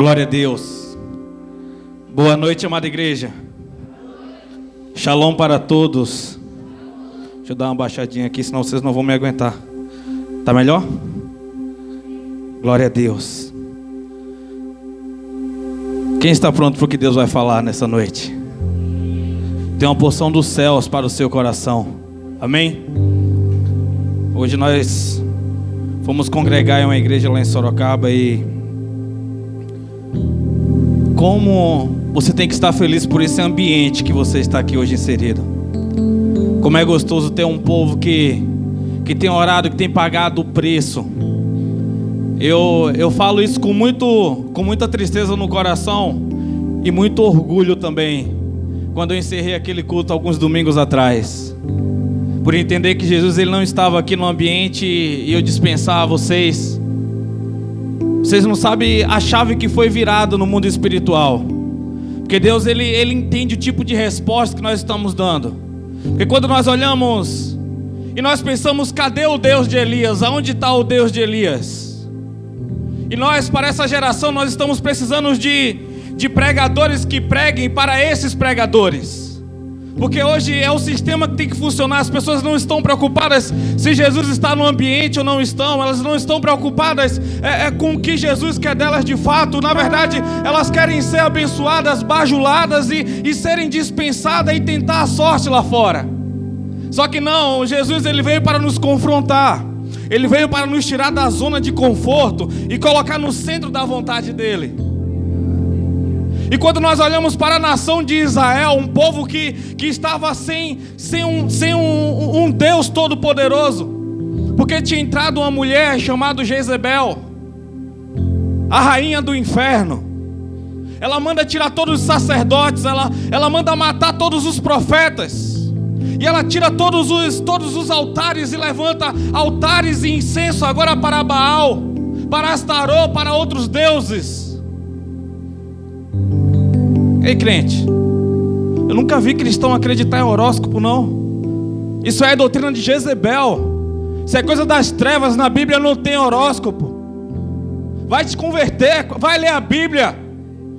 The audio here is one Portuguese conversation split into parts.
Glória a Deus. Boa noite, amada igreja. Shalom para todos. Deixa eu dar uma baixadinha aqui, senão vocês não vão me aguentar. Tá melhor? Glória a Deus. Quem está pronto para o que Deus vai falar nessa noite? Tem uma porção dos céus para o seu coração. Amém? Hoje nós fomos congregar em uma igreja lá em Sorocaba e como você tem que estar feliz por esse ambiente que você está aqui hoje inserido. Como é gostoso ter um povo que tem orado, que tem pagado o preço. Eu falo isso com muita tristeza no coração e muito orgulho também, quando eu encerrei aquele culto alguns domingos atrás, por entender que Jesus ele não estava aqui no ambiente e eu dispensar a vocês. Vocês não sabem a chave que foi virada no mundo espiritual, porque Deus ele entende o tipo de resposta que nós estamos dando. Porque quando nós olhamos e nós pensamos, cadê o Deus de Elias? Aonde está o Deus de Elias? E nós, para essa geração, nós estamos precisando de pregadores que preguem para esses pregadores. Porque hoje é o sistema que tem que funcionar. As pessoas não estão preocupadas se Jesus está no ambiente ou não estão. Elas não estão preocupadas com o que Jesus quer delas de fato. Na verdade, elas querem ser abençoadas, bajuladas e serem dispensadas e tentar a sorte lá fora. Só que não, Jesus ele veio para nos confrontar. Ele veio para nos tirar da zona de conforto e colocar no centro da vontade dele. E quando nós olhamos para a nação de Israel, um povo que estava sem um Deus todo-poderoso, porque tinha entrado uma mulher chamada Jezebel, a rainha do inferno. Ela manda tirar todos os sacerdotes, ela manda matar todos os profetas, e ela tira todos os altares e levanta altares e incenso agora para Baal, para Astarô, para outros deuses. Ei, crente, eu nunca vi cristão acreditar em horóscopo, não. Isso é doutrina de Jezebel. Isso é coisa das trevas. Na Bíblia não tem horóscopo. Vai te converter, vai ler a Bíblia.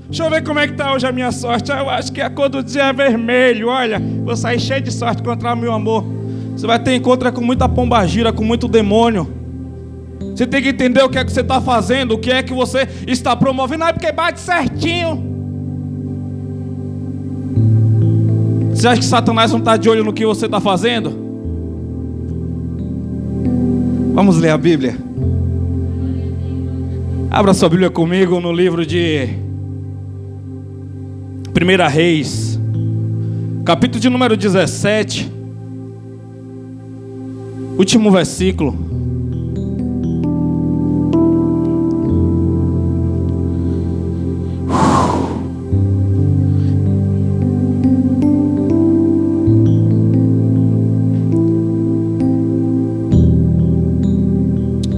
Deixa eu ver como é que está hoje a minha sorte. Eu acho que a cor do dia é vermelho. Olha, vou sair cheio de sorte encontrar meu amor. Você vai ter encontro com muita pombagira, com muito demônio. Você tem que entender o que é que você está fazendo, o que é que você está promovendo. Não é porque bate certinho. Você acha que Satanás não está de olho no que você está fazendo? Vamos ler a Bíblia. Abra sua Bíblia comigo no livro de 1 Reis, capítulo de número 17, último versículo.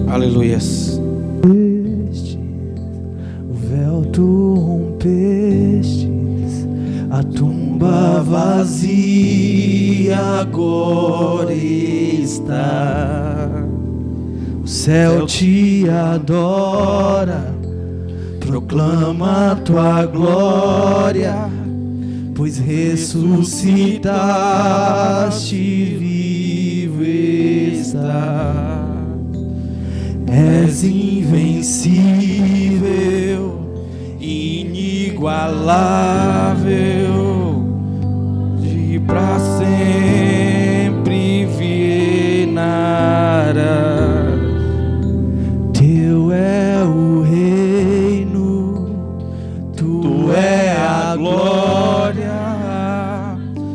Aleluias. O véu tu rompestes, a tumba vazia agora está. O céu te adora, proclama tua glória, pois ressuscitaste, vivo está. És invencível, inigualável, de pra sempre reinarás. Teu é o reino, tu é a glória,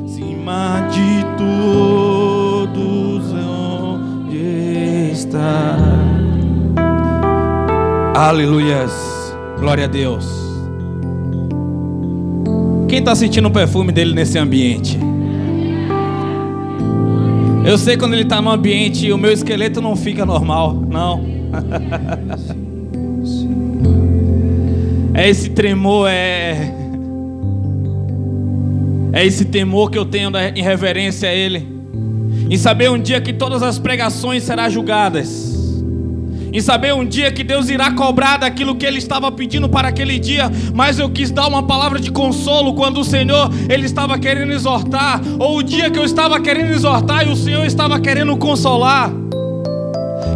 acima de todos onde está. Aleluias, glória a Deus. Quem está sentindo o perfume dele nesse ambiente? Eu sei quando ele está no ambiente, o meu esqueleto não fica normal, não. É esse tremor, é esse temor que eu tenho em reverência a ele, em saber um dia que todas as pregações serão julgadas. em saber um dia que Deus irá cobrar daquilo que ele estava pedindo para aquele dia, mas eu quis dar uma palavra de consolo quando o Senhor, ele estava querendo exortar, ou o dia que eu estava querendo exortar e o Senhor estava querendo consolar.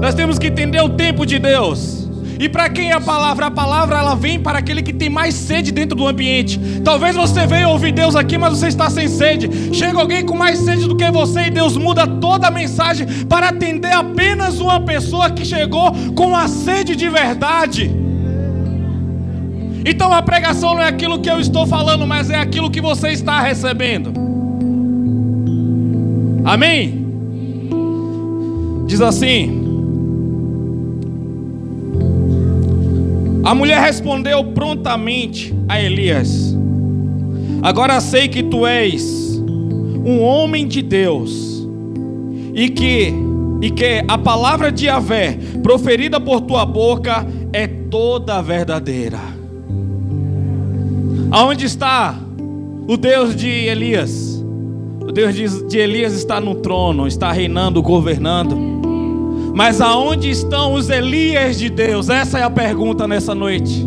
Nós temos que entender o tempo de Deus. E para quem é a palavra? A palavra, ela vem para aquele que tem mais sede dentro do ambiente. Talvez você veio ouvir Deus aqui, mas você está sem sede. Chega alguém com mais sede do que você e Deus muda toda a mensagem para atender apenas uma pessoa que chegou com a sede de verdade. Então a pregação não é aquilo que eu estou falando, mas é aquilo que você está recebendo. Amém? Diz assim: a mulher respondeu prontamente a Elias: agora sei que tu és um homem de Deus, e que a palavra de Yahvé proferida por tua boca é toda verdadeira. Aonde está o Deus de Elias? O Deus de Elias está no trono, está reinando, governando. Mas aonde estão os Elias de Deus? Essa é a pergunta nessa noite.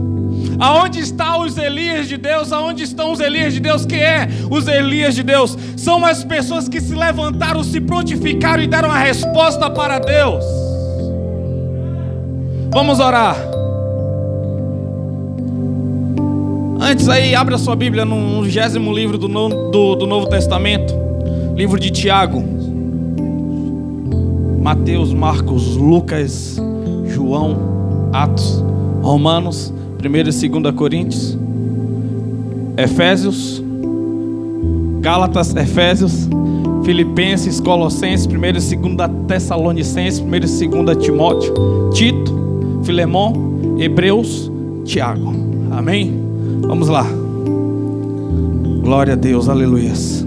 Aonde estão os Elias de Deus? Aonde estão os Elias de Deus? Quem é os Elias de Deus? São as pessoas que se levantaram, se prontificaram e deram a resposta para Deus. Vamos orar. Antes aí, abra sua Bíblia no 20º livro do Novo Testamento, livro de Tiago. Mateus, Marcos, Lucas, João, Atos, Romanos, 1ª e 2ª Coríntios, Efésios, Gálatas, Efésios, Filipenses, Colossenses, 1ª e 2ª Tessalonicenses, 1ª e 2ª Timóteo, Tito, Filemão, Hebreus, Tiago. Amém? Vamos lá. Glória a Deus, aleluias.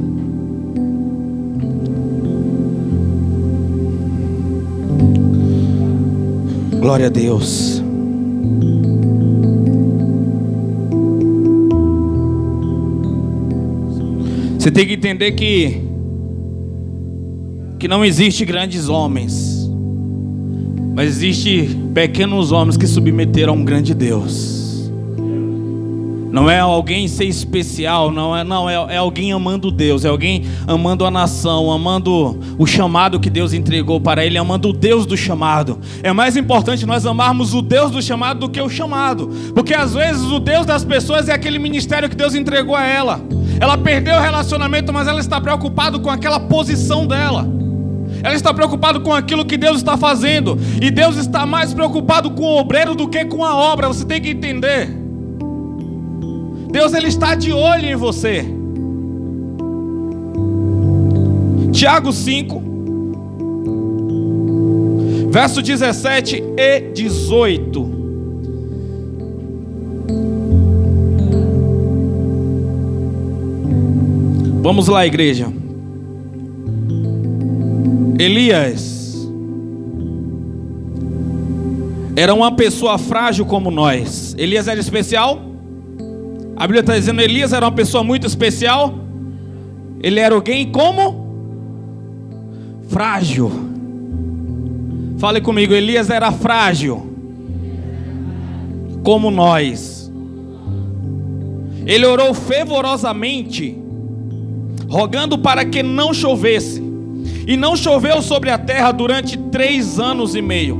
Glória a Deus. Você tem que entender que não existe grandes homens, mas existe pequenos homens que submeteram a um grande Deus. Não é alguém ser especial, é alguém amando Deus, é alguém amando a nação, amando o chamado que Deus entregou para ele, amando o Deus do chamado. É mais importante nós amarmos o Deus do chamado do que o chamado, porque às vezes o Deus das pessoas é aquele ministério que Deus entregou a ela. Ela perdeu o relacionamento, mas ela está preocupada com aquela posição dela. Ela está preocupada com aquilo que Deus está fazendo, e Deus está mais preocupado com o obreiro do que com a obra. Você tem que entender. Deus, ele está de olho em você. Tiago 5, verso 17 e 18. Vamos lá, igreja. Elias era uma pessoa frágil como nós. Elias era especial? A Bíblia está dizendo que Elias era uma pessoa muito especial. Ele era alguém como? Frágil. Fale comigo, Elias era frágil como nós. Ele orou fervorosamente, rogando para que não chovesse. E não choveu sobre a terra durante 3 anos e meio.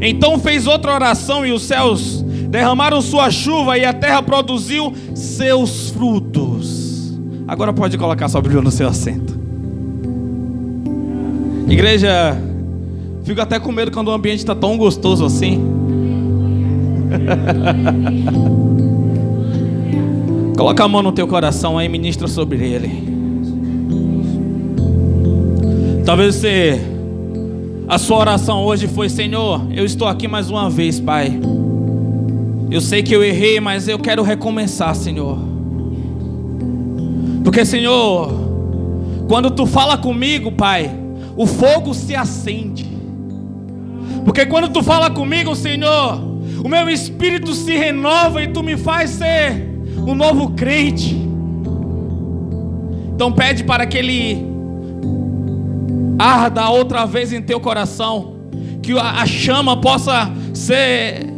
Então fez outra oração, e os céus derramaram sua chuva, e a terra produziu seus frutos. Agora pode colocar sua Bíblia no seu assento. Igreja, fico até com medo quando o ambiente está tão gostoso assim. Coloca a mão no teu coração aí, ministra sobre ele. Talvez a sua oração hoje foi: Senhor, eu estou aqui mais uma vez, Pai. Eu sei que eu errei, mas eu quero recomeçar, Senhor. Porque, Senhor, quando Tu fala comigo, Pai, o fogo se acende. Porque quando Tu fala comigo, Senhor, o meu espírito se renova e Tu me faz ser um novo crente. Então pede para que Ele arda outra vez em teu coração, que a chama possa ser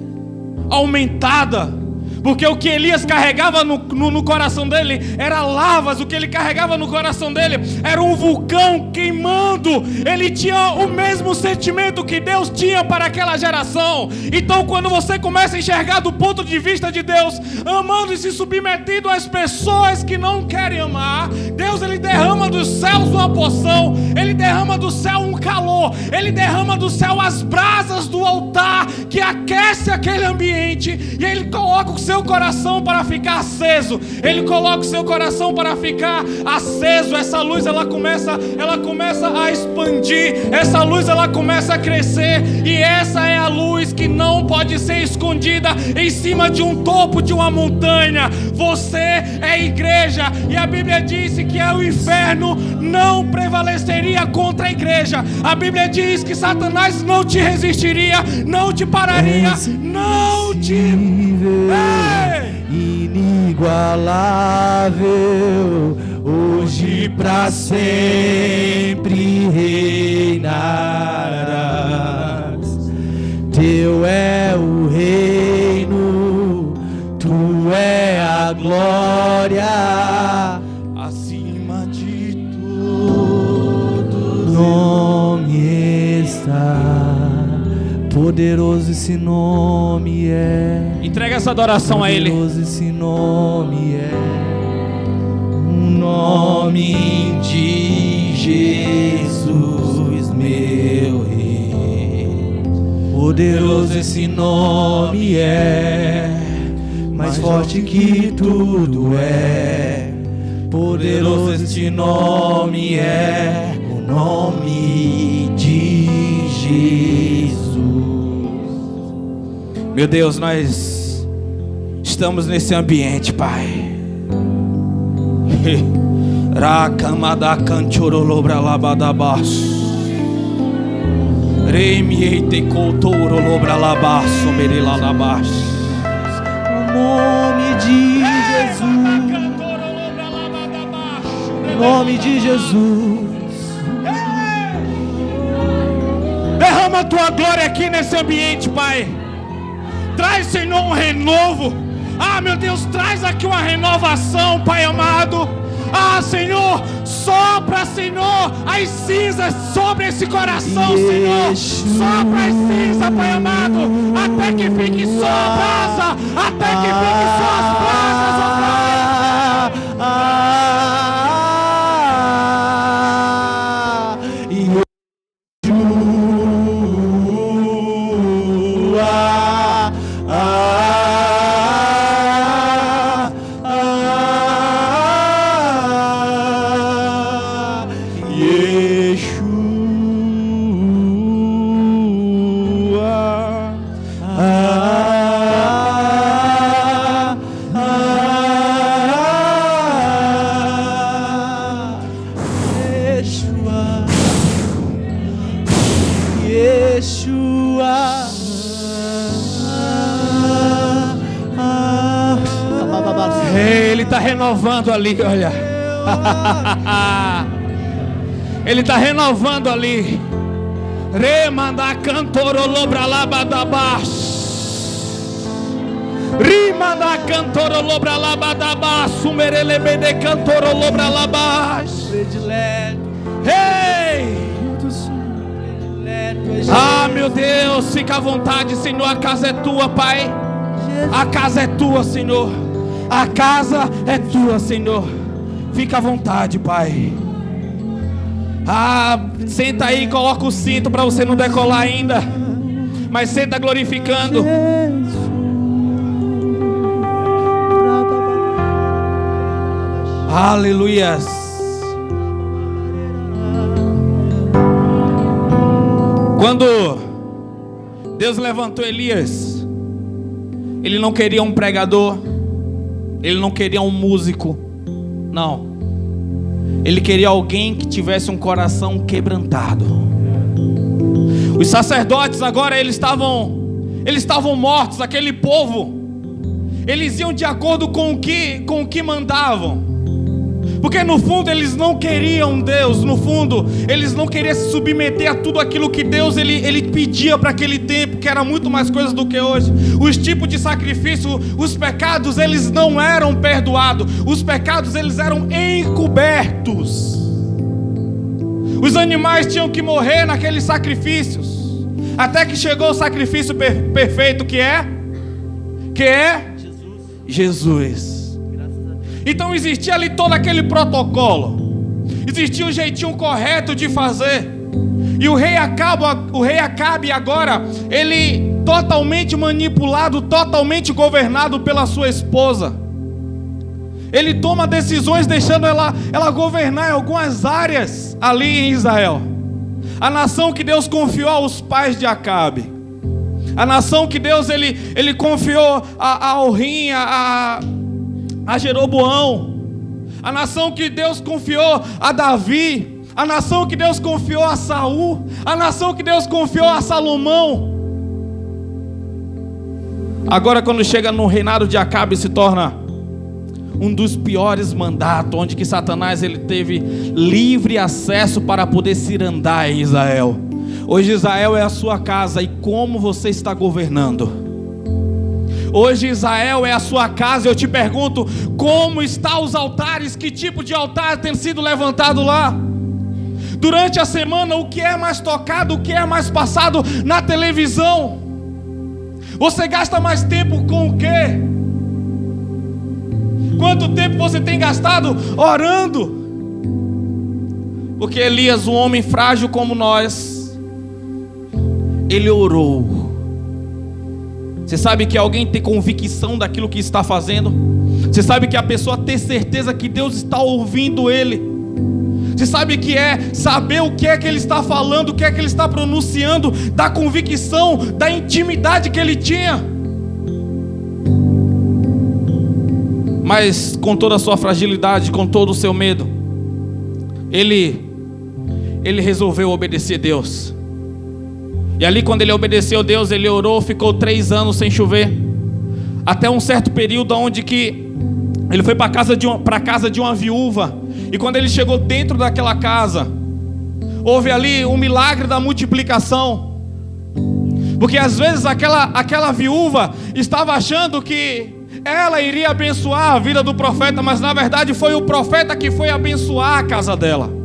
aumentada. Porque o que Elias carregava no coração dele era lavas. O que ele carregava no coração dele era um vulcão queimando. Ele tinha o mesmo sentimento que Deus tinha para aquela geração. Então quando você começa a enxergar do ponto de vista de Deus, amando e se submetendo às pessoas que não querem amar, Deus, ele derrama dos céus uma poção. Ele derrama do céu um calor. Ele derrama do céu as brasas do altar que aquece aquele ambiente. E ele coloca o seu coração para ficar aceso. Ele coloca o seu coração para ficar aceso. Essa luz ela começa a expandir. Essa luz ela começa a crescer. E essa é a luz que não pode ser escondida em cima de um topo de uma montanha. Você é igreja. E a Bíblia disse que o inferno não prevaleceria contra a igreja. A Bíblia diz que Satanás não te resistiria, não te pararia, não te... Inigualável, hoje pra sempre reinarás. Teu é o reino, tu é a glória, acima de todo nome está. Poderoso esse nome é. Entrega essa adoração a Ele. Poderoso esse nome é. O nome de Jesus, meu Rei. Poderoso esse nome é. Mais forte que tudo é. Poderoso este nome é. O nome de Jesus. Meu Deus, nós estamos nesse ambiente, Pai. O nome de Jesus. O nome de Jesus. Derrama a tua glória aqui nesse ambiente, Pai. Traz, Senhor, um renovo. Ah, meu Deus, traz aqui uma renovação, Pai amado. Ah, Senhor, sopra, Senhor, as cinzas sobre esse coração, Senhor. Sopra as cinzas, Pai amado, até que fique só a brasa, até que fique só as brasas, ó Pai. Ele está renovando ali, olha. Ele está renovando ali. Remanda cantorolobralabadabash. Rimanda cantorolobralabadabash. Sumerelebede cantorolobralabash. Ei! Ah, meu Deus, fica à vontade, Senhor. A casa é tua, Pai. A casa é tua, Senhor. A casa é tua, Senhor. Fica à vontade, Pai. Ah, senta aí e coloca o cinto para você não decolar ainda. Mas senta glorificando. Aleluias. Quando Deus levantou Elias, Ele não queria um pregador, Ele não queria um músico, não. Ele queria alguém que tivesse um coração quebrantado. Os sacerdotes agora eles estavam mortos. Aquele povo, eles iam de acordo com o que mandavam. Porque no fundo eles não queriam Deus, no fundo eles não queriam se submeter a tudo aquilo que Deus ele pedia para aquele tempo, que era muito mais coisas do que hoje. Os tipos de sacrifício, os pecados, eles não eram perdoados, os pecados eles eram encobertos. Os animais tinham que morrer naqueles sacrifícios, até que chegou o sacrifício perfeito, que é Jesus. Então existia ali todo aquele protocolo, existia o jeitinho correto de fazer. E o rei Acabe agora, ele totalmente manipulado, totalmente governado pela sua esposa. Ele toma decisões deixando ela governar em algumas áreas ali em Israel. A nação que Deus confiou aos pais de Acabe, a nação que Deus ele confiou a Orrim, a Jeroboão, a nação que Deus confiou a Davi, a nação que Deus confiou a Saul, a nação que Deus confiou a Salomão. Agora, quando chega no reinado de Acabe, se torna um dos piores mandatos, onde que Satanás ele teve livre acesso para poder cirandar em Israel. Hoje Israel é a sua casa, e como você está governando? Hoje Israel é a sua casa. Eu te pergunto, como estão os altares? Que tipo de altar tem sido levantado lá? Durante a semana, o que é mais tocado, o que é mais passado na televisão? Você gasta mais tempo com o quê? Quanto tempo você tem gastado orando? Porque Elias, um homem frágil como nós, ele orou. Você sabe que alguém tem convicção daquilo que está fazendo? Você sabe que a pessoa tem certeza que Deus está ouvindo ele? Você sabe que é saber o que é que ele está falando, o que é que ele está pronunciando, da convicção, da intimidade que ele tinha? Mas com toda a sua fragilidade, com todo o seu medo, ele resolveu obedecer a Deus. E ali, quando ele obedeceu a Deus, ele orou, ficou 3 anos sem chover, até um certo período onde que ele foi para a casa de uma viúva. E quando ele chegou dentro daquela casa, houve ali um milagre da multiplicação. Porque às vezes aquela viúva estava achando que ela iria abençoar a vida do profeta, mas na verdade foi o profeta que foi abençoar a casa dela.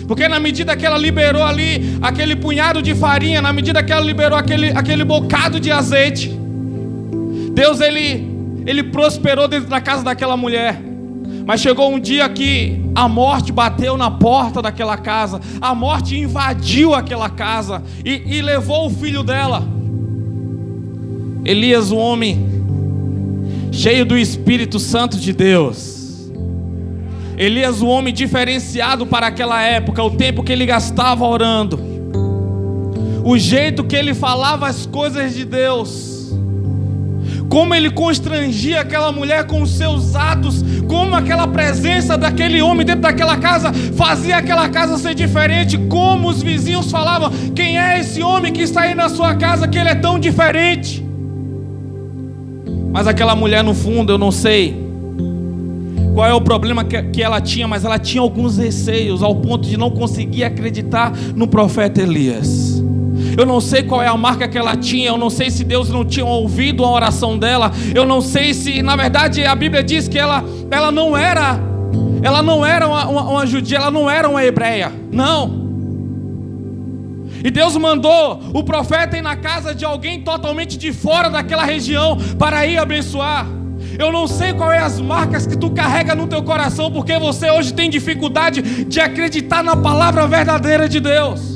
Porque na medida que ela liberou ali aquele punhado de farinha, na medida que ela liberou aquele bocado de azeite, Deus ele prosperou dentro da casa daquela mulher. Mas chegou um dia que a morte bateu na porta daquela casa, a morte invadiu aquela casa e levou o filho dela. Elias, um homem cheio do Espírito Santo de Deus, Elias, um homem diferenciado para aquela época, o tempo que ele gastava orando, o jeito que ele falava as coisas de Deus, como ele constrangia aquela mulher com os seus atos, como aquela presença daquele homem dentro daquela casa fazia aquela casa ser diferente, como os vizinhos falavam: quem é esse homem que está aí na sua casa, que ele é tão diferente? Mas aquela mulher, no fundo, eu não sei qual é o problema que ela tinha, mas ela tinha alguns receios, ao ponto de não conseguir acreditar no profeta Elias. Eu não sei qual é a marca que ela tinha, eu não sei se Deus não tinha ouvido a oração dela, eu não sei se, na verdade, a Bíblia diz que ela não era uma judia, ela não era uma hebreia, não. E Deus mandou o profeta ir na casa de alguém totalmente de fora daquela região para ir abençoar. Eu não sei qual é as marcas que tu carrega no teu coração, porque você hoje tem dificuldade de acreditar na palavra verdadeira de Deus.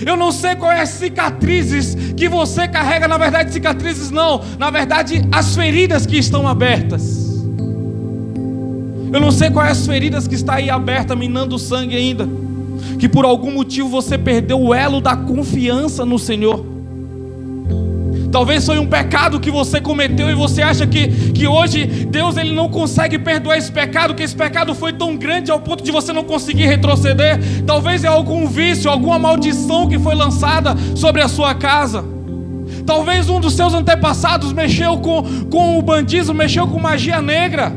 Eu não sei qual é as cicatrizes que você carrega, na verdade cicatrizes não, na verdade as feridas que estão abertas. Eu não sei qual é as feridas que está aí aberta, minando sangue ainda, que por algum motivo você perdeu o elo da confiança no Senhor. Talvez foi um pecado que você cometeu e você acha que hoje Deus ele não consegue perdoar esse pecado, que esse pecado foi tão grande ao ponto de você não conseguir retroceder. Talvez é algum vício, alguma maldição que foi lançada sobre a sua casa. Talvez um dos seus antepassados mexeu com o bandismo, mexeu com magia negra.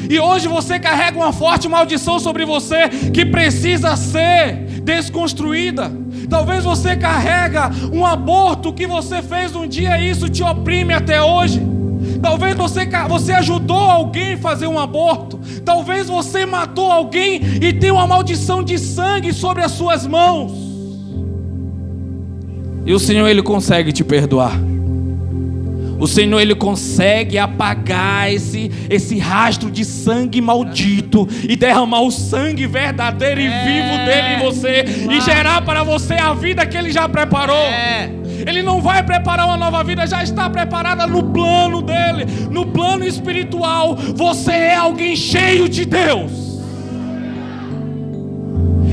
E hoje você carrega uma forte maldição sobre você que precisa ser desconstruída. Talvez você carrega um aborto que você fez um dia e isso te oprime até hoje. Talvez você ajudou alguém a fazer um aborto. Talvez você matou alguém e tem uma maldição de sangue sobre as suas mãos. E o Senhor, Ele consegue te perdoar. O Senhor, Ele consegue apagar esse rastro de sangue maldito e derramar o sangue verdadeiro e vivo dele em você e gerar para você a vida que Ele já preparou. Ele não vai preparar uma nova vida, já está preparada no plano dele, no plano espiritual. Você é alguém cheio de Deus.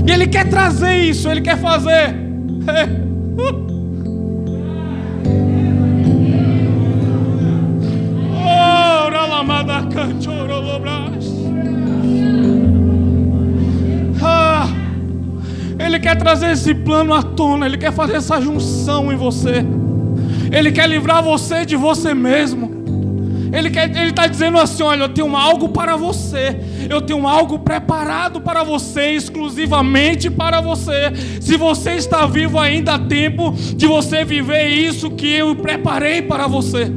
E Ele quer trazer isso, Ele quer fazer. Ele quer trazer esse plano à tona. Ele quer fazer essa junção em você. Ele quer livrar você de você mesmo. Ele está dizendo assim: olha, eu tenho algo para você. Eu tenho algo preparado para você, exclusivamente para você. Se você está vivo, ainda há tempo de você viver isso que eu preparei para você.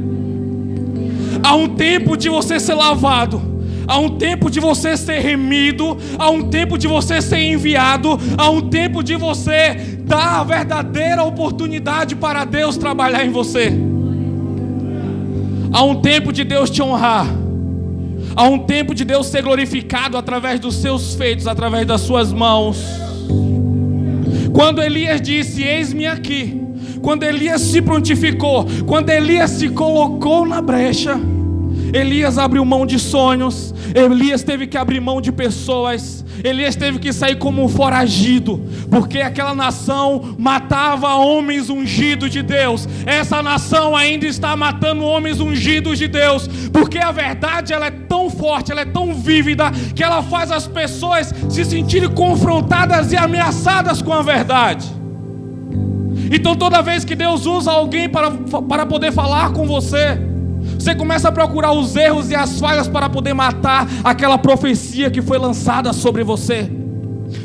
Há um tempo de você ser lavado, há um tempo de você ser remido, há um tempo de você ser enviado, há um tempo de você dar a verdadeira oportunidade para Deus trabalhar em você. Há um tempo de Deus te honrar, há um tempo de Deus ser glorificado através dos seus feitos, através das suas mãos. Quando Elias disse: eis-me aqui, quando Elias se prontificou, quando Elias se colocou na brecha, Elias abriu mão de sonhos, Elias teve que abrir mão de pessoas, Elias teve que sair como um foragido, porque aquela nação matava homens ungidos de Deus. Essa nação ainda está matando homens ungidos de Deus, porque a verdade, ela é tão forte, ela é tão vívida, que ela faz as pessoas se sentirem confrontadas e ameaçadas com a verdade. Então toda vez que Deus usa alguém para poder falar com você, você começa a procurar os erros e as falhas para poder matar aquela profecia que foi lançada sobre você.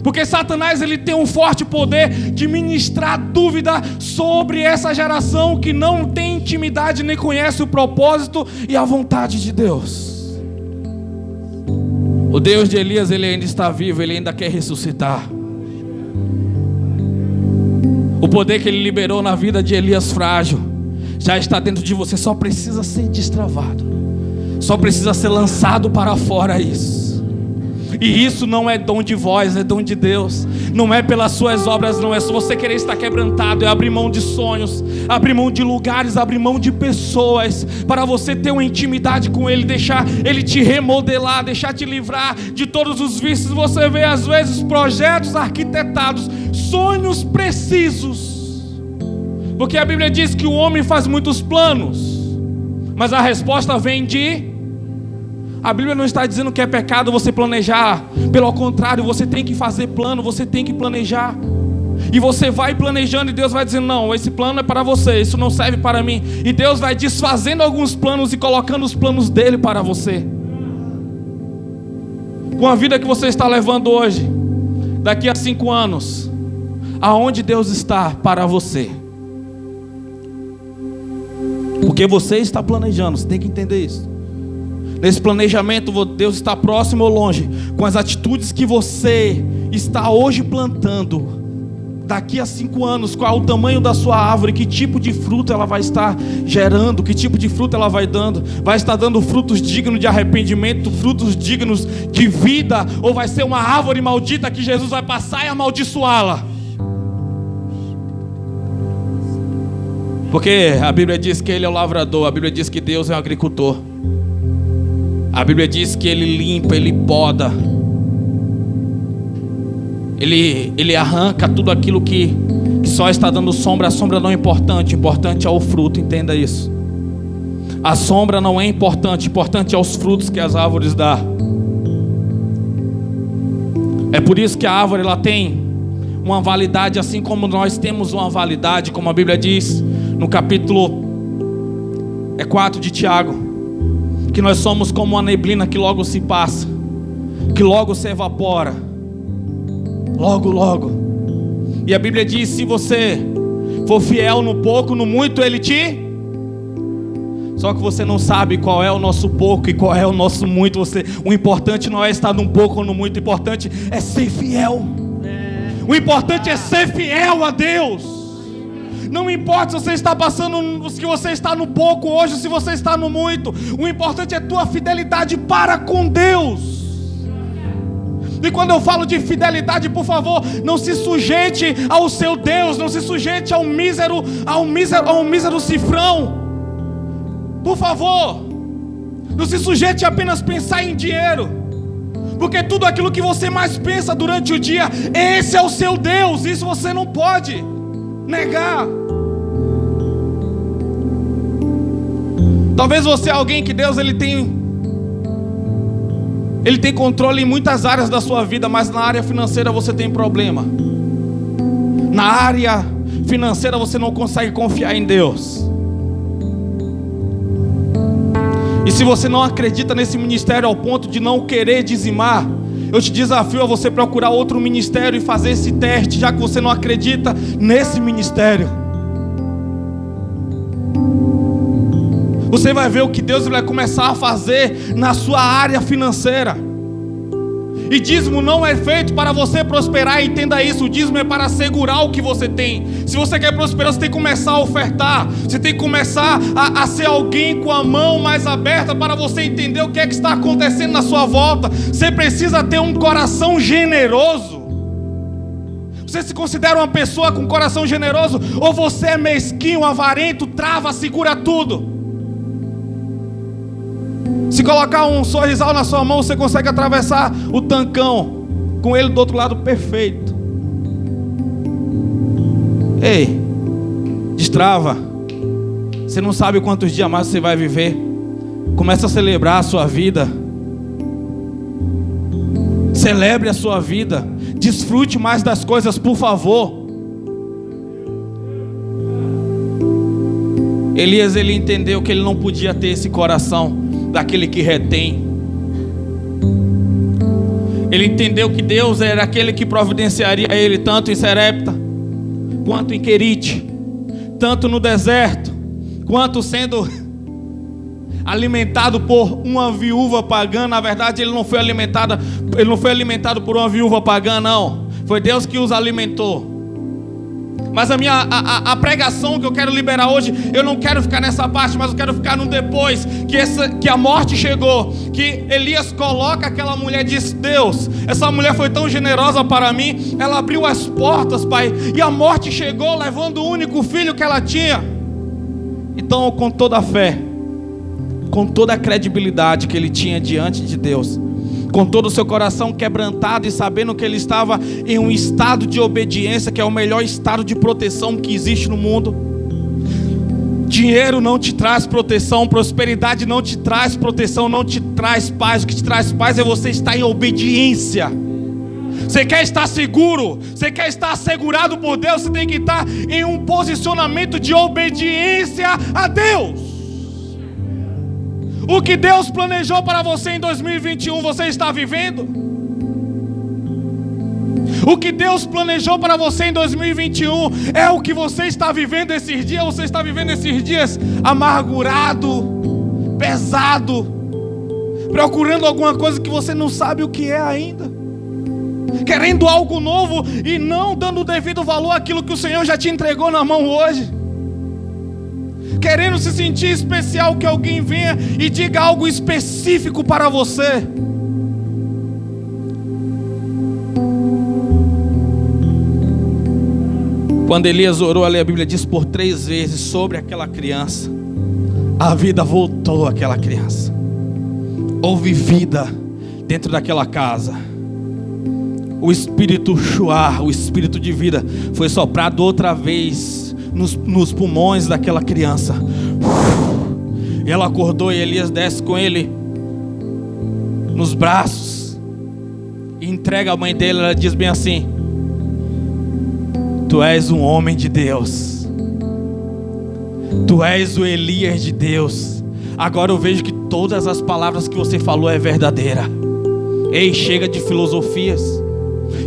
Porque Satanás, ele tem um forte poder de ministrar dúvida sobre essa geração que não tem intimidade nem conhece o propósito e a vontade de Deus. O Deus de Elias, ele ainda está vivo, ele ainda quer ressuscitar. O poder que ele liberou na vida de Elias frágil já está dentro de você, só precisa ser destravado, só precisa ser lançado para fora isso. E isso não é dom de vós, é dom de Deus. Não é pelas suas obras, não é só você querer estar quebrantado, é abrir mão de sonhos, abrir mão de lugares, abrir mão de pessoas, para você ter uma intimidade com Ele, deixar Ele te remodelar, deixar te livrar de todos os vícios. Você vê às vezes projetos arquitetados, sonhos precisos, porque a Bíblia diz que o homem faz muitos planos, mas a resposta vem de... A Bíblia não está dizendo que é pecado você planejar. Pelo contrário, você tem que fazer plano, você tem que planejar. E você vai planejando e Deus vai dizendo: não, esse plano é para você, isso não serve para mim. E Deus vai desfazendo alguns planos e colocando os planos dele para você. Com a vida que você está levando hoje, daqui a 5 anos, aonde Deus está para você? Porque você está planejando, você tem que entender isso. Nesse planejamento, Deus está próximo ou longe, com as atitudes que você está hoje plantando. Daqui a 5 anos, qual é o tamanho da sua árvore, que tipo de fruto ela vai estar gerando, que tipo de fruto ela vai dando. Vai estar dando frutos dignos de arrependimento, frutos dignos de vida, ou vai ser uma árvore maldita que Jesus vai passar e amaldiçoá-la? Porque a Bíblia diz que Ele é o lavrador, a Bíblia diz que Deus é o agricultor. A Bíblia diz que Ele limpa, Ele poda, Ele arranca tudo aquilo que só está dando sombra. A sombra não é importante, importante é o fruto, entenda isso. A sombra não é importante, importante é os frutos que as árvores dão. É por isso que a árvore ela tem uma validade, assim como nós temos uma validade, como a Bíblia diz no capítulo 4 de Tiago. que nós somos como uma neblina que logo se passa, que logo se evapora, logo, logo. E a Bíblia diz: se você for fiel no pouco, no muito Ele te... Só que você não sabe qual é o nosso pouco e qual é o nosso muito. O importante não é estar no pouco ou no muito, o importante é ser fiel. O importante é ser fiel a Deus. Não importa se você está passando, se você está no pouco hoje, se você está no muito. O importante é a tua fidelidade para com Deus. E quando eu falo de fidelidade, por favor, não se sujeite ao seu Deus, não se sujeite ao mísero cifrão. Por favor, não se sujeite a apenas pensar em dinheiro, porque tudo aquilo que você mais pensa durante o dia, esse é o seu Deus. Isso você não pode negar. Talvez você é alguém que Deus ele tem controle em muitas áreas da sua vida, mas na área financeira você tem problema. Na área financeira você não consegue confiar em Deus. E se você não acredita nesse ministério ao ponto de não querer dizimar, eu te desafio a você procurar outro ministério e fazer esse teste, já que você não acredita nesse ministério. Você vai ver o que Deus vai começar a fazer na sua área financeira. E dízimo não é feito para você prosperar, entenda isso. O dízimo é para assegurar o que você tem. Se você quer prosperar, você tem que começar a ofertar. Você tem que começar a ser alguém com a mão mais aberta, para você entender o que é que está acontecendo na sua volta. Você precisa ter um coração generoso. Você se considera uma pessoa com coração generoso? Ou você é mesquinho, avarento, trava, segura tudo? Se colocar um sorrisal na sua mão, você consegue atravessar o tancão com ele do outro lado perfeito. Ei, destrava. Você não sabe quantos dias mais você vai viver. Começa a celebrar a sua vida. Celebre a sua vida. Desfrute mais das coisas, por favor. Elias, ele entendeu que ele não podia ter esse coração daquele que retém. Ele entendeu que Deus era aquele que providenciaria a ele tanto em Serepta, quanto em Querite, tanto no deserto, quanto sendo alimentado por uma viúva pagã. Na verdade, ele não foi alimentado por uma viúva pagã, não. Foi Deus que os alimentou. Mas a pregação que eu quero liberar hoje, eu não quero ficar nessa parte, mas eu quero ficar no depois, que a morte chegou, que Elias coloca aquela mulher e diz: Deus, essa mulher foi tão generosa para mim, ela abriu as portas, Pai, e a morte chegou levando o único filho que ela tinha. Então, com toda a fé, com toda a credibilidade que ele tinha diante de Deus, com todo o seu coração quebrantado e sabendo que ele estava em um estado de obediência, que é o melhor estado de proteção que existe no mundo. Dinheiro não te traz proteção, prosperidade não te traz proteção, não te traz paz. O que te traz paz é você estar em obediência. Você quer estar seguro, você quer estar assegurado por Deus, você tem que estar em um posicionamento de obediência a Deus. O que Deus planejou para você em 2021, você está vivendo? O que Deus planejou para você em 2021 é o que você está vivendo esses dias? Você está vivendo esses dias amargurado, pesado, procurando alguma coisa que você não sabe o que é ainda, querendo algo novo e não dando o devido valor àquilo que o Senhor já te entregou na mão hoje, querendo se sentir especial, que alguém venha e diga algo específico para você. Quando Elias orou ali, a Bíblia diz por 3 vezes sobre aquela criança, a vida voltou àquela criança. Houve vida dentro daquela casa. O espírito Shuar, o espírito de vida, foi soprado outra vez nos pulmões daquela criança. E ela acordou, e Elias desce com ele nos braços e entrega a mãe dele. Ela diz bem assim: Tu és um homem de Deus, Tu és o Elias de Deus. agora eu vejo que todas as palavras que você falou é verdadeira. Ei, chega de filosofias,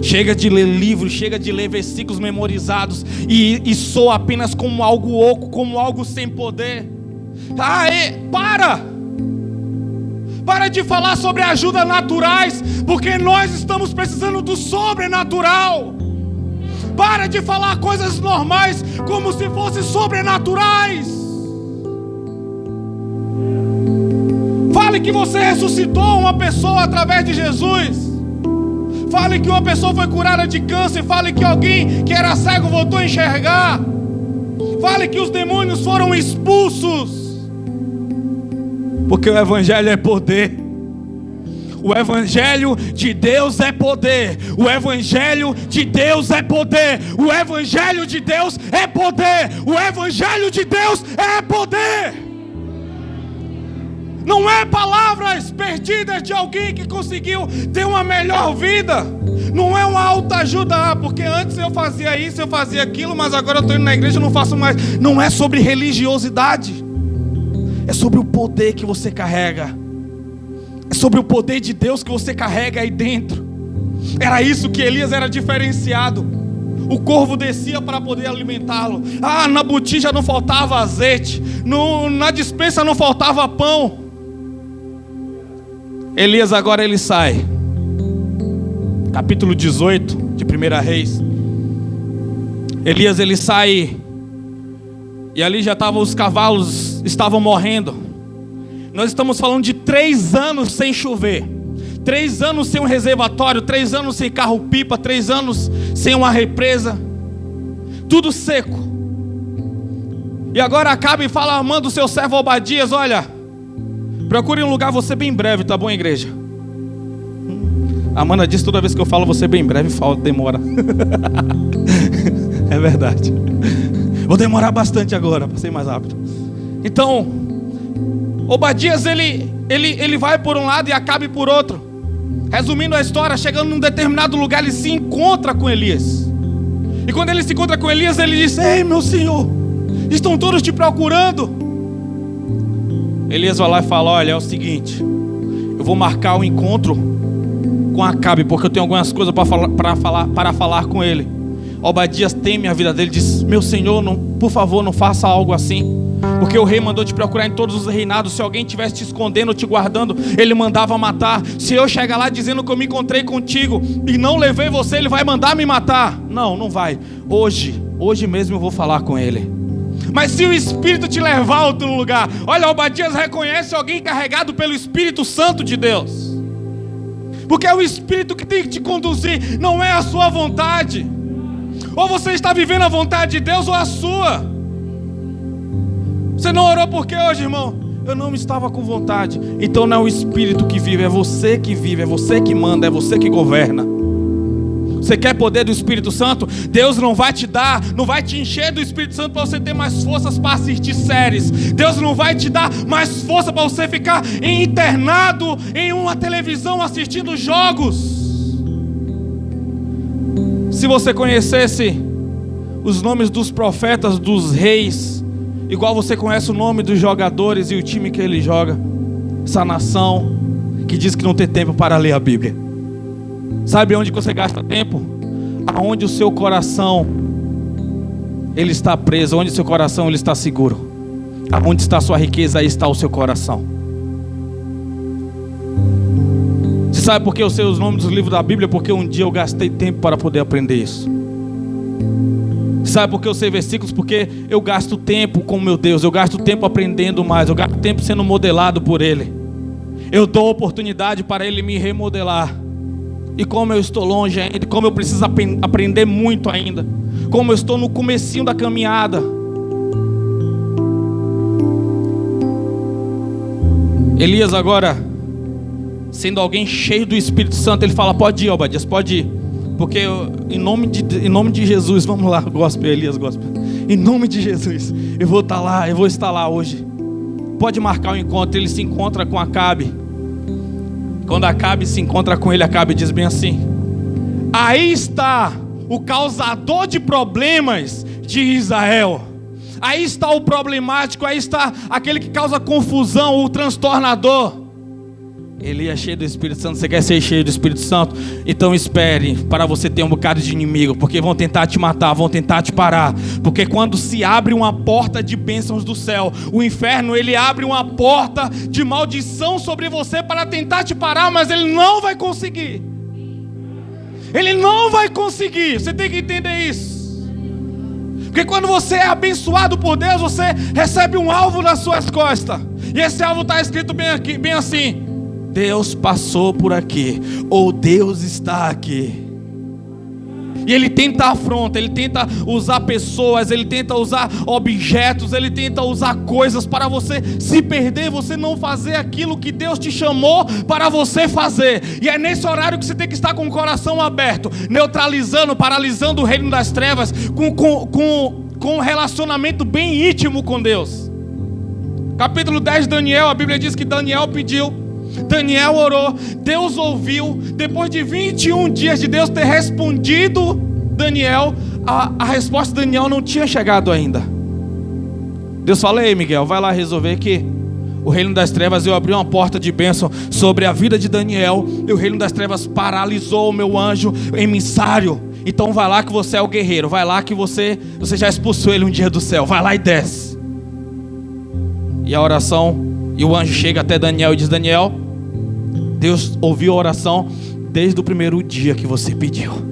chega de ler livros, chega de ler versículos memorizados e soa apenas como algo oco, como algo sem poder. Para de falar sobre ajuda naturais, porque nós estamos precisando do sobrenatural. Para de falar coisas normais como se fossem sobrenaturais. Fale que você ressuscitou uma pessoa através de Jesus. Fale que uma pessoa foi curada de câncer. Fale que alguém que era cego voltou a enxergar. Fale que os demônios foram expulsos. Porque o Evangelho é poder. O Evangelho de Deus é poder. O Evangelho de Deus é poder. O Evangelho de Deus é poder. O Evangelho de Deus é poder. Não é palavras perdidas de alguém que conseguiu ter uma melhor vida. Não é uma autoajuda, porque antes eu fazia isso, eu fazia aquilo, mas agora eu estou indo na igreja e não faço mais. Não é sobre religiosidade. É sobre o poder que você carrega. É sobre o poder de Deus que você carrega aí dentro. Era isso que Elias era diferenciado. O corvo descia para poder alimentá-lo. Na botija não faltava azeite. Na despensa não faltava pão. Elias agora ele sai. Capítulo 18 de 1 Reis. Elias ele sai. E ali já estavam os cavalos, estavam morrendo. Nós estamos falando de 3 anos sem chover, 3 anos sem um reservatório, 3 anos sem carro-pipa, 3 anos sem uma represa, tudo seco. E agora Acabe fala, manda o seu servo Obadias, olha, procure um lugar você bem breve, tá bom, igreja? A Amanda diz toda vez que eu falo você bem breve, demora. É verdade. Vou demorar bastante agora, para ser mais rápido. Então, Obadias ele vai por um lado e Acabe por outro. Resumindo a história, chegando num determinado lugar, ele se encontra com Elias. E quando ele se encontra com Elias, ele diz, ei meu senhor, estão todos te procurando. Elias vai lá e fala, olha, é o seguinte, eu vou marcar um encontro com Acabe, porque eu tenho algumas coisas para falar com ele. Obadias teme a vida dele, diz, meu senhor, não, por favor, não faça algo assim, porque o rei mandou te procurar em todos os reinados. Se alguém estivesse te escondendo ou te guardando, ele mandava matar. Se eu chegar lá dizendo que eu me encontrei contigo e não levei você, ele vai mandar me matar. Não vai. Hoje mesmo eu vou falar com ele. Mas se o Espírito te levar a outro lugar, olha, Obadias reconhece alguém carregado pelo Espírito Santo de Deus, porque é o Espírito que tem que te conduzir, não é a sua vontade. Ou você está vivendo a vontade de Deus ou a sua. Você não orou por quê hoje, irmão? Eu não estava com vontade. Então não é o Espírito que vive, é você que vive, é você que manda, é você que governa. Você quer poder do Espírito Santo? Deus não vai te dar, não vai te encher do Espírito Santo para você ter mais forças para assistir séries. Deus não vai te dar mais força para você ficar internado em uma televisão assistindo jogos. Se você conhecesse os nomes dos profetas, dos reis, igual você conhece o nome dos jogadores e o time que ele joga, essa nação que diz que não tem tempo para ler a Bíblia, sabe onde você gasta tempo? Aonde o seu coração ele está preso, onde o seu coração ele está seguro, aonde está a sua riqueza, aí está o seu coração. Você sabe por que eu sei os nomes dos livros da Bíblia? Porque um dia eu gastei tempo para poder aprender isso. Sabe por que eu sei versículos? Porque eu gasto tempo com meu Deus, eu gasto tempo aprendendo mais, eu gasto tempo sendo modelado por Ele. Eu dou oportunidade para Ele me remodelar. E como eu estou longe ainda, como eu preciso aprender muito ainda, como eu estou no comecinho da caminhada. Elias agora, sendo alguém cheio do Espírito Santo, ele fala, pode ir, Obadias, pode ir. Porque em nome de Jesus, vamos lá, gospel, Elias, gospel. Em nome de Jesus, eu vou estar lá hoje. Pode marcar o encontro. Ele se encontra com Acabe. Quando Acabe se encontra com ele, Acabe diz bem assim, aí está o causador de problemas de Israel. Aí está o problemático, aí está aquele que causa confusão, o transtornador. Elias cheio do Espírito Santo. Você quer ser cheio do Espírito Santo? Então espere para você ter um bocado de inimigo, porque vão tentar te matar, vão tentar te parar. Porque quando se abre uma porta de bênçãos do céu, o inferno, ele abre uma porta de maldição sobre você para tentar te parar, mas ele não vai conseguir. Ele não vai conseguir. Você tem que entender isso. Porque quando você é abençoado por Deus, você recebe um alvo nas suas costas. E esse alvo está escrito bem aqui, bem assim: Deus passou por aqui, ou Deus está aqui. E ele tenta afronta, ele tenta usar pessoas, ele tenta usar objetos, ele tenta usar coisas para você se perder, você não fazer aquilo que Deus te chamou para você fazer. E é nesse horário que você tem que estar com o coração aberto, neutralizando, paralisando o reino das trevas, com um relacionamento bem íntimo com Deus. Capítulo 10 de Daniel, a Bíblia diz que Daniel pediu, Daniel orou, Deus ouviu. Depois de 21 dias de Deus ter respondido Daniel, a resposta de Daniel não tinha chegado ainda. Deus falou: ei Miguel, vai lá resolver aqui. O reino das trevas, eu abri uma porta de bênção sobre a vida de Daniel, e o reino das trevas paralisou o meu anjo emissário. Então vai lá que você é o guerreiro, vai lá que você já expulsou ele um dia do céu, vai lá e desce. E a oração, e o anjo chega até Daniel e diz: Daniel, Deus ouviu a oração desde o primeiro dia que você pediu.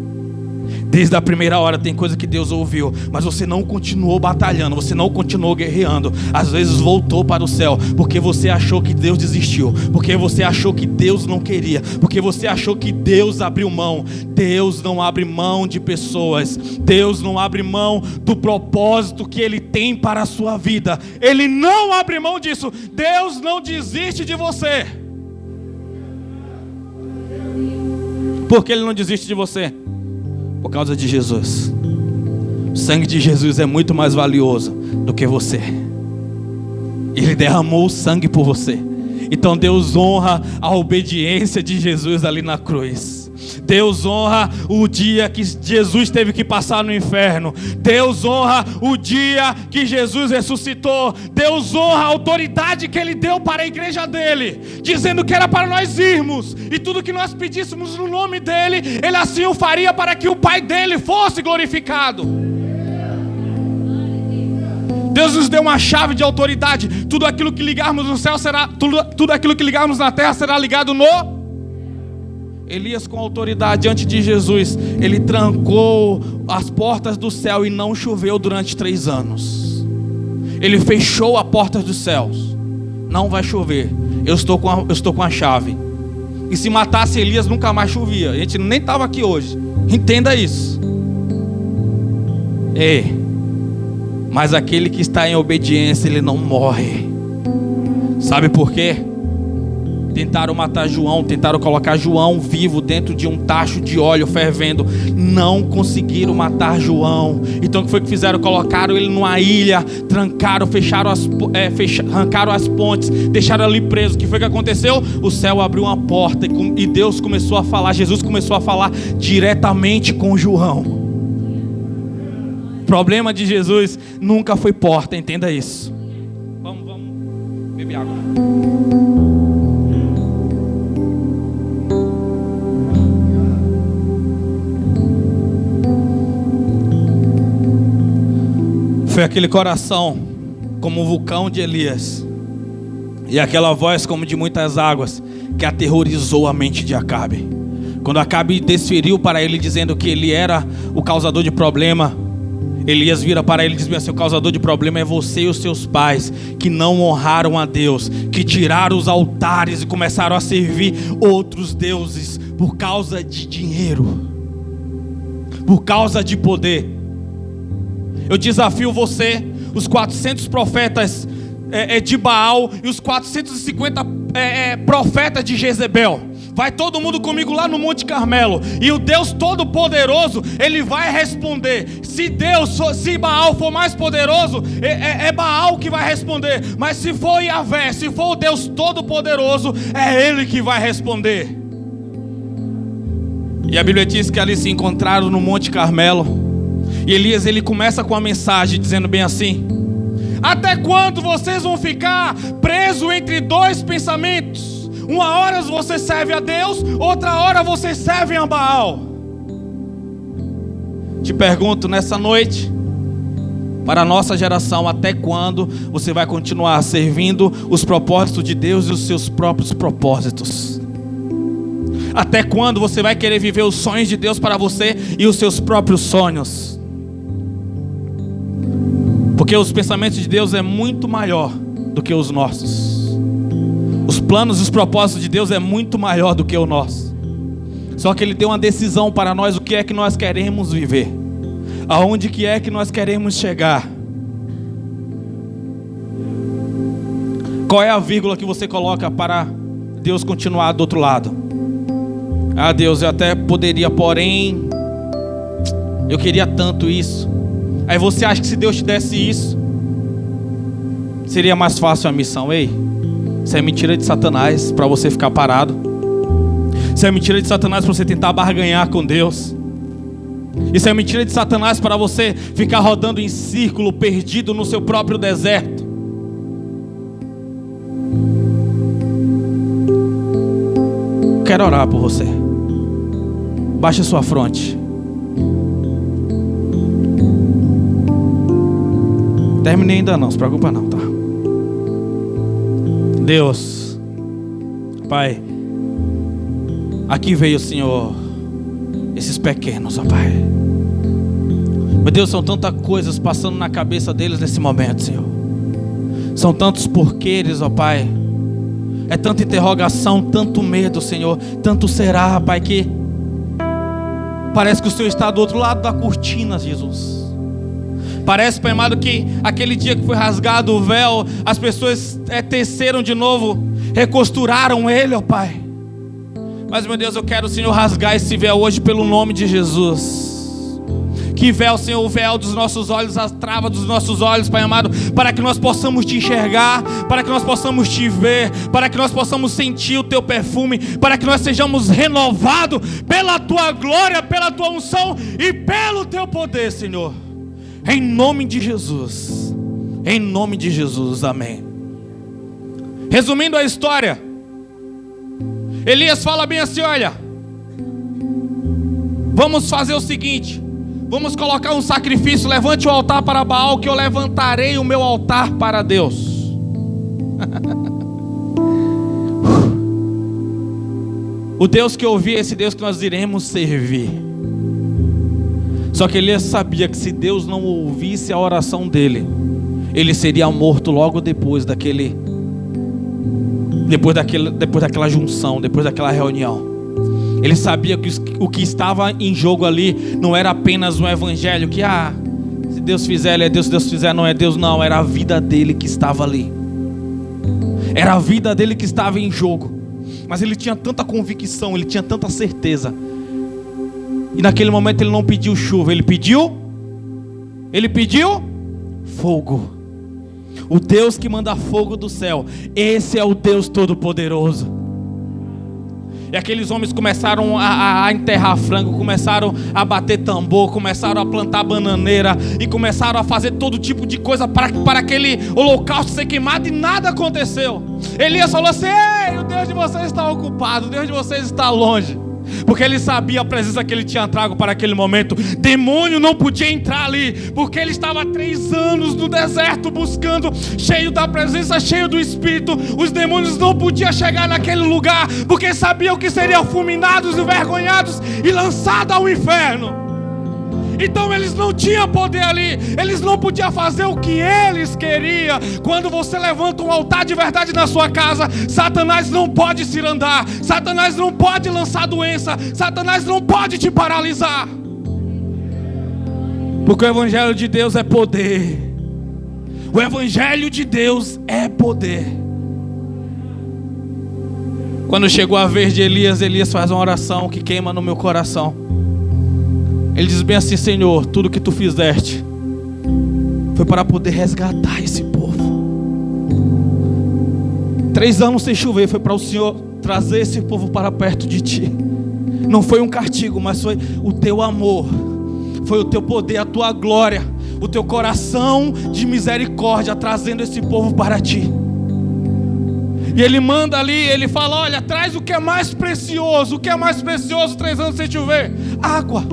Desde a primeira hora tem coisa que Deus ouviu, mas você não continuou batalhando, você não continuou guerreando. Às vezes voltou para o céu, porque você achou que Deus desistiu, porque você achou que Deus não queria, porque você achou que Deus abriu mão. Deus não abre mão de pessoas, Deus não abre mão do propósito que Ele tem para a sua vida. Ele não abre mão disso. Deus não desiste de você. Por que Ele não desiste de você? Por causa de Jesus. O sangue de Jesus é muito mais valioso do que você. Ele derramou o sangue por você. Então Deus honra a obediência de Jesus ali na cruz. Deus honra o dia que Jesus teve que passar no inferno. Deus honra o dia que Jesus ressuscitou. Deus honra a autoridade que Ele deu para a igreja dele, dizendo que era para nós irmos, e tudo que nós pedíssemos no nome dele, Ele assim o faria, para que o Pai dele fosse glorificado. Deus nos deu uma chave de autoridade. Tudo aquilo que ligarmos no céu será, tudo aquilo que ligarmos na terra será ligado no... Elias, com autoridade diante de Jesus, ele trancou as portas do céu e não choveu durante 3 anos. Ele fechou a porta dos céus. Não vai chover. Eu estou com a chave. E se matasse Elias, nunca mais chovia. A gente nem estava aqui hoje. Entenda isso. Mas aquele que está em obediência, ele não morre. Sabe por quê? Tentaram matar João, tentaram colocar João vivo dentro de um tacho de óleo fervendo. Não conseguiram matar João. Então o que foi que fizeram? Colocaram ele numa ilha, trancaram, arrancaram as pontes, deixaram ele preso. O que foi que aconteceu? O céu abriu uma porta e Deus começou a falar, Jesus começou a falar diretamente com João. O problema de Jesus nunca foi porta, entenda isso. Vamos beber água. Foi aquele coração como um vulcão de Elias, e aquela voz como de muitas águas, que aterrorizou a mente de Acabe. Quando Acabe desferiu para ele dizendo que ele era o causador de problema, Elias vira para ele e diz assim: o causador de problema é você e os seus pais, que não honraram a Deus, que tiraram os altares e começaram a servir outros deuses por causa de dinheiro, por causa de poder. Eu desafio você, os 400 profetas de Baal e os 450 profetas de Jezebel. Vai todo mundo comigo lá no Monte Carmelo, e o Deus Todo-Poderoso, Ele vai responder. Se Baal for mais poderoso, é Baal que vai responder. Mas se for Yahvé, se for o Deus Todo-Poderoso, é Ele que vai responder. E a Bíblia diz que ali se encontraram no Monte Carmelo. E Elias, ele começa com a mensagem dizendo bem assim: Até quando vocês vão ficar presos entre dois pensamentos? Uma hora você serve a Deus, outra hora você serve a Baal. Te pergunto nessa noite, para a nossa geração, até quando você vai continuar servindo os propósitos de Deus e os seus próprios propósitos? Até quando você vai querer viver os sonhos de Deus para você e os seus próprios sonhos? Porque os pensamentos de Deus é muito maior do que os nossos. Os planos e os propósitos de Deus é muito maior do que o nosso. Só que Ele deu uma decisão para nós, o que é que nós queremos viver, aonde que é que nós queremos chegar. Qual é a vírgula que você coloca para Deus continuar do outro lado? Ah, Deus, eu até poderia, porém eu queria tanto isso. Aí você acha que se Deus te desse isso, seria mais fácil a missão? Ei, isso é mentira de Satanás para você ficar parado. Isso é mentira de Satanás para você tentar barganhar com Deus. Isso é mentira de Satanás para você ficar rodando em círculo, perdido no seu próprio deserto. Quero orar por você. Baixe sua fronte. Terminei ainda não, se preocupa não, tá? Deus, Pai, aqui veio, Senhor, esses pequenos, ó Pai. Meu Deus, são tantas coisas passando na cabeça deles nesse momento, Senhor. São tantos porquês, ó Pai. É tanta interrogação, tanto medo, Senhor. Tanto será, Pai, que parece que o Senhor está do outro lado da cortina, Jesus. Parece, Pai amado, que aquele dia que foi rasgado o véu, as pessoas teceram de novo, recosturaram ele, ó Pai. Mas, meu Deus, eu quero, Senhor, rasgar esse véu hoje pelo nome de Jesus. Que véu, Senhor, o véu dos nossos olhos, a trava dos nossos olhos, Pai amado, para que nós possamos te enxergar, para que nós possamos te ver, para que nós possamos sentir o teu perfume, para que nós sejamos renovados pela tua glória, pela tua unção e pelo teu poder, Senhor. Em nome de Jesus. Em nome de Jesus, amém. Resumindo a história, Elias fala bem assim: olha, vamos fazer o seguinte, vamos colocar um sacrifício, levante o altar para Baal, que eu levantarei o meu altar para Deus. O Deus que eu ouvi é esse Deus que nós iremos servir. Só que Elias sabia que se Deus não ouvisse a oração dele, ele seria morto logo depois daquela junção, depois daquela reunião. Ele sabia que o que estava em jogo ali não era apenas um evangelho, que se Deus fizer, ele é Deus, se Deus fizer, não é Deus. Não, era a vida dele que estava ali. Era a vida dele que estava em jogo. Mas ele tinha tanta convicção, ele tinha tanta certeza. E naquele momento ele não pediu chuva, ele pediu fogo. O Deus que manda fogo do céu, esse é o Deus Todo-Poderoso. E aqueles homens começaram a enterrar frango, começaram a bater tambor, começaram a plantar bananeira e começaram a fazer todo tipo de coisa para aquele holocausto ser queimado, e nada aconteceu. Elias falou assim: ei, o Deus de vocês está ocupado, o Deus de vocês está longe. Porque ele sabia a presença que ele tinha trago para aquele momento. Demônio não podia entrar ali, porque ele estava há 3 anos no deserto buscando, cheio da presença, cheio do Espírito. Os demônios não podiam chegar naquele lugar, porque sabiam que seriam fulminados, envergonhados e lançados ao inferno. Então eles não tinham poder ali, eles não podiam fazer o que eles queriam. Quando você levanta um altar de verdade na sua casa, Satanás não pode se andar, Satanás não pode lançar doença, Satanás não pode te paralisar. Porque o Evangelho de Deus é poder. O Evangelho de Deus é poder. Quando chegou a vez de Elias, Elias faz uma oração que queima no meu coração. Ele diz bem assim: Senhor, tudo que tu fizeste foi para poder resgatar esse povo. 3 anos sem chover foi para o Senhor trazer esse povo para perto de ti. Não foi um castigo, mas foi o teu amor, foi o teu poder, a tua glória, o teu coração de misericórdia, trazendo esse povo para ti. E ele manda ali, ele fala: olha, traz o que é mais precioso. O que é mais precioso 3 anos sem chover? Água.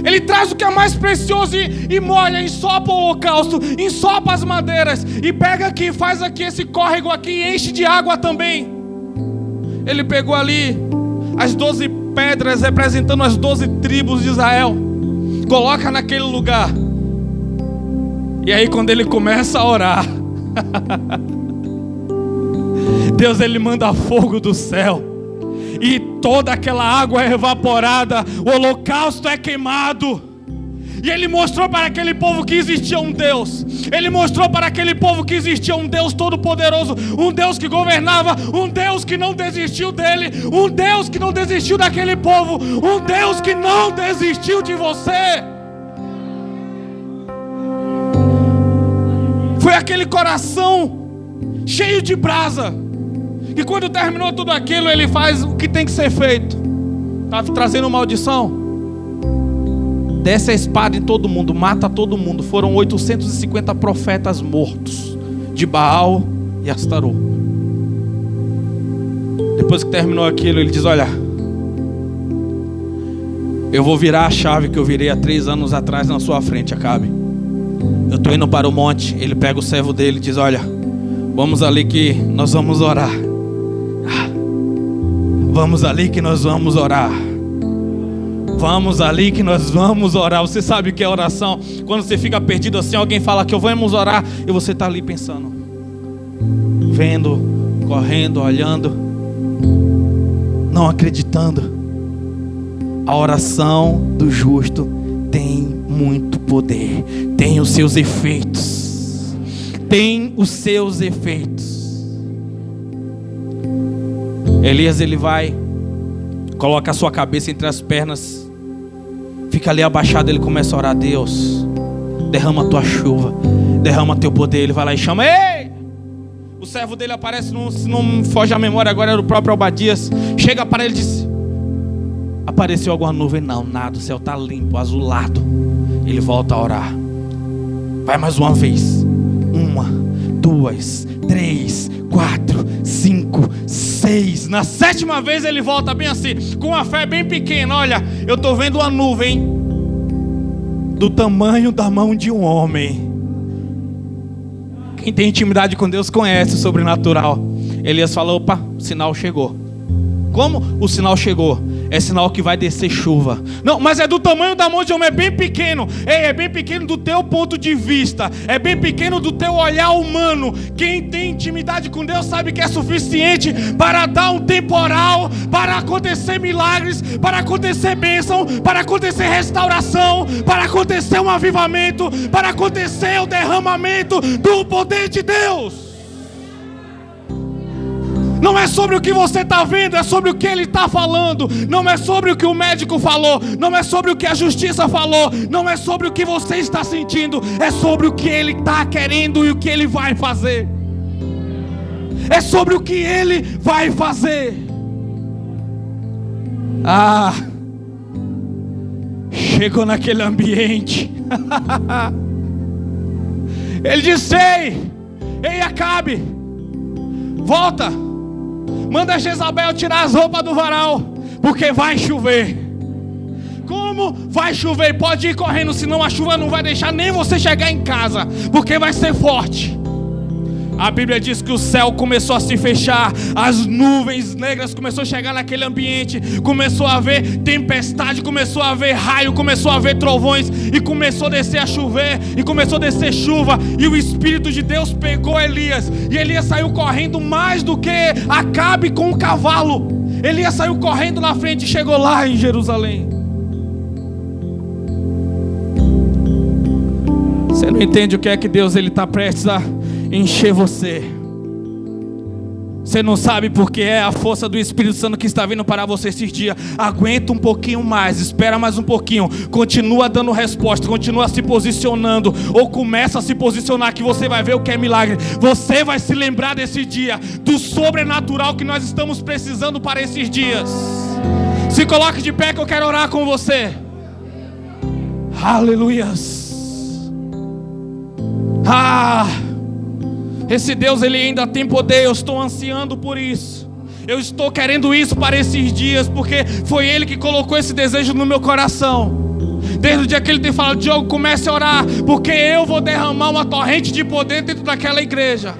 Ele traz o que é mais precioso e molha, ensopa o holocausto, ensopa as madeiras, e pega aqui, faz aqui esse córrego aqui e enche de água também. Ele pegou ali as 12 pedras representando as 12 tribos de Israel, coloca naquele lugar. E aí quando ele começa a orar, Deus, ele manda fogo do céu, e toda aquela água é evaporada, o holocausto é queimado. E ele mostrou para aquele povo que existia um Deus. Ele mostrou para aquele povo que existia um Deus todo-poderoso, um Deus que governava, um Deus que não desistiu dele, um Deus que não desistiu daquele povo, um Deus que não desistiu de você. Foi aquele coração cheio de brasa, e quando terminou tudo aquilo, ele faz o que tem que ser feito. Estava trazendo maldição. Desce a espada em todo mundo, mata todo mundo. Foram 850 profetas mortos de Baal e Astarô. Depois que terminou aquilo, ele diz: olha, eu vou virar a chave que eu virei há 3 anos atrás na sua frente, Acabe. Eu estou indo para o monte. Ele pega o servo dele e diz: olha, vamos ali que nós vamos orar. Vamos ali que nós vamos orar. Vamos ali que nós vamos orar. Você sabe o que é oração? Quando você fica perdido assim, alguém fala que vamos orar, e você está ali pensando, vendo, correndo, olhando, não acreditando. A oração do justo tem muito poder, tem os seus efeitos. Tem os seus efeitos. Elias, ele vai, coloca a sua cabeça entre as pernas, fica ali abaixado, ele começa a orar: Deus, derrama a tua chuva, derrama teu poder. Ele vai lá e chama: ei! O servo dele aparece, se não foge a memória agora, era o próprio Obadias. Chega para ele e diz: apareceu alguma nuvem? Não, nada, o céu está limpo, azulado. Ele volta a orar, vai mais uma vez: 1, 2, 3, 4, 5, 6. Na 7ª vez ele volta bem assim, com uma fé bem pequena. Olha, eu estou vendo uma nuvem do tamanho da mão de um homem. Quem tem intimidade com Deus conhece o sobrenatural. Elias falou: opa, o sinal chegou. Como o sinal chegou? É sinal que vai descer chuva. Não, mas é do tamanho da mão de homem, é bem pequeno. É bem pequeno do teu ponto de vista, é bem pequeno do teu olhar humano. Quem tem intimidade com Deus sabe que é suficiente para dar um temporal, para acontecer milagres, para acontecer bênção, para acontecer restauração, para acontecer um avivamento, para acontecer o derramamento do poder de Deus. Não é sobre o que você está vendo, é sobre o que Ele está falando. Não é sobre o que o médico falou, não é sobre o que a justiça falou, não é sobre o que você está sentindo, é sobre o que Ele está querendo e o que Ele vai fazer. É sobre o que Ele vai fazer. Chegou naquele ambiente. Ele disse: ei Acabe, volta. Manda Jezabel tirar as roupas do varal, porque vai chover. Como vai chover? Pode ir correndo, senão a chuva não vai deixar nem você chegar em casa, porque vai ser forte. A Bíblia diz que o céu começou a se fechar, as nuvens negras começaram a chegar naquele ambiente, começou a haver tempestade, começou a haver raio, começou a haver trovões, e começou a descer a chover, e começou a descer chuva, e o Espírito de Deus pegou Elias, e Elias saiu correndo mais do que Acabe com um cavalo. Elias saiu correndo na frente e chegou lá em Jerusalém. Você não entende o que é que Deus está prestes a encher você. Você não sabe porque é a força do Espírito Santo que está vindo para você esses dias. Aguenta um pouquinho mais, espera mais um pouquinho, continua dando resposta, continua se posicionando, ou começa a se posicionar, que você vai ver o que é milagre. Você vai se lembrar desse dia, do sobrenatural que nós estamos precisando para esses dias. Se coloque de pé que eu quero orar com você. Aleluias. Esse Deus, Ele ainda tem poder. Eu estou ansiando por isso. Eu estou querendo isso para esses dias, porque foi Ele que colocou esse desejo no meu coração. Desde o dia que Ele tem falado: Diogo, comece a orar, porque eu vou derramar uma torrente de poder dentro daquela igreja.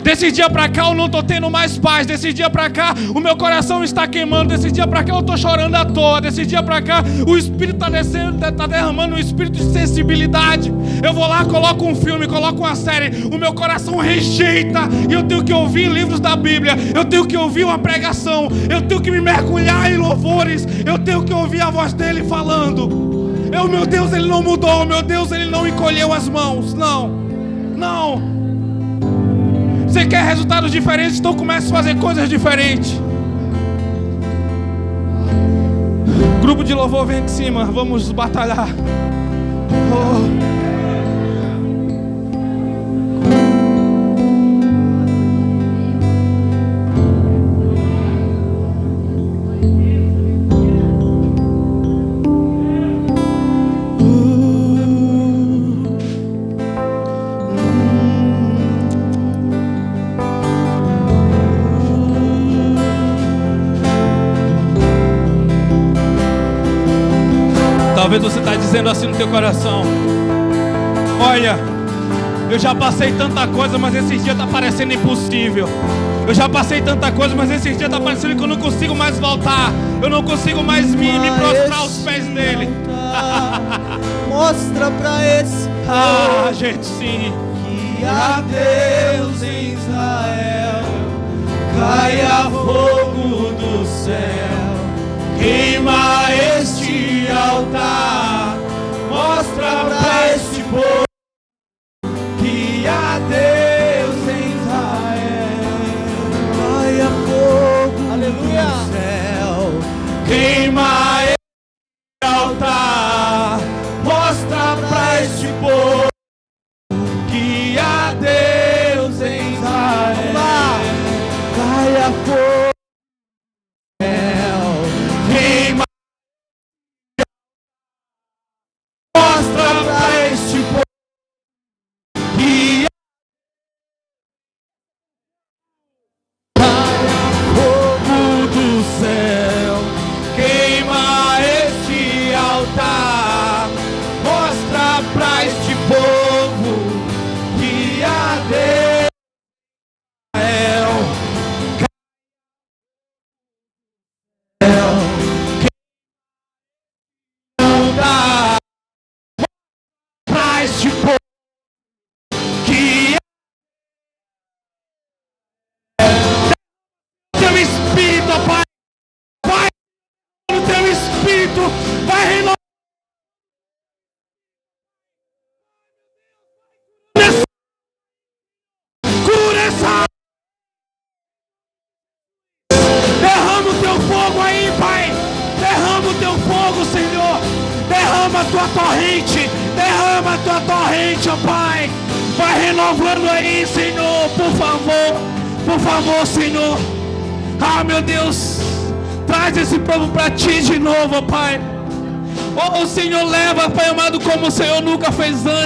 Desse dia pra cá eu não estou tendo mais paz. Desse dia pra cá o meu coração está queimando. Desse dia pra cá eu estou chorando à toa. Desse dia pra cá o Espírito está descendo, está derramando um espírito de sensibilidade. Eu vou lá, coloco um filme, coloco uma série, o meu coração rejeita. E eu tenho que ouvir livros da Bíblia. Eu tenho que ouvir uma pregação. Eu tenho que me mergulhar em louvores. Eu tenho que ouvir a voz dele falando. Meu Deus, Ele não mudou. Meu Deus, Ele não encolheu as mãos. Não. Você quer resultados diferentes? Então comece a fazer coisas diferentes. Grupo de louvor, vem aqui em cima. Vamos batalhar. Talvez você está dizendo assim no teu coração: olha, eu já passei tanta coisa, mas esse dia está parecendo impossível. Eu já passei tanta coisa, mas esse dia está parecendo que eu não consigo mais voltar. Eu não consigo mais me prostrar aos pés dele. Mostra pra esse povo, gente, sim, que há Deus em Israel. Caia fogo do céu, queima este altar. Mostra pra este povo que há Deus em Israel. Caia fogo, aleluia, do céu, queima este altar. Mostra pra este povo que há Deus em Israel. Caia fogo, queima. Mostra pra este povo que fogo do céu, queima este altar. Mostra pra este povo que há Deus pra este povo que teu espírito, Pai, vai no teu espírito, vai renovar. Cura essa. Derrama o teu fogo aí, Pai. Derrama o teu fogo, Senhor. Derrama a tua torrente. Derrama a tua torrente, ó Pai. Vai renovando aí, Senhor. Por favor. Por favor, Senhor. Ah, meu Deus. Traz esse povo pra Ti de novo, ó Pai. Oh, Senhor, leva, Pai amado, como o Senhor nunca fez antes.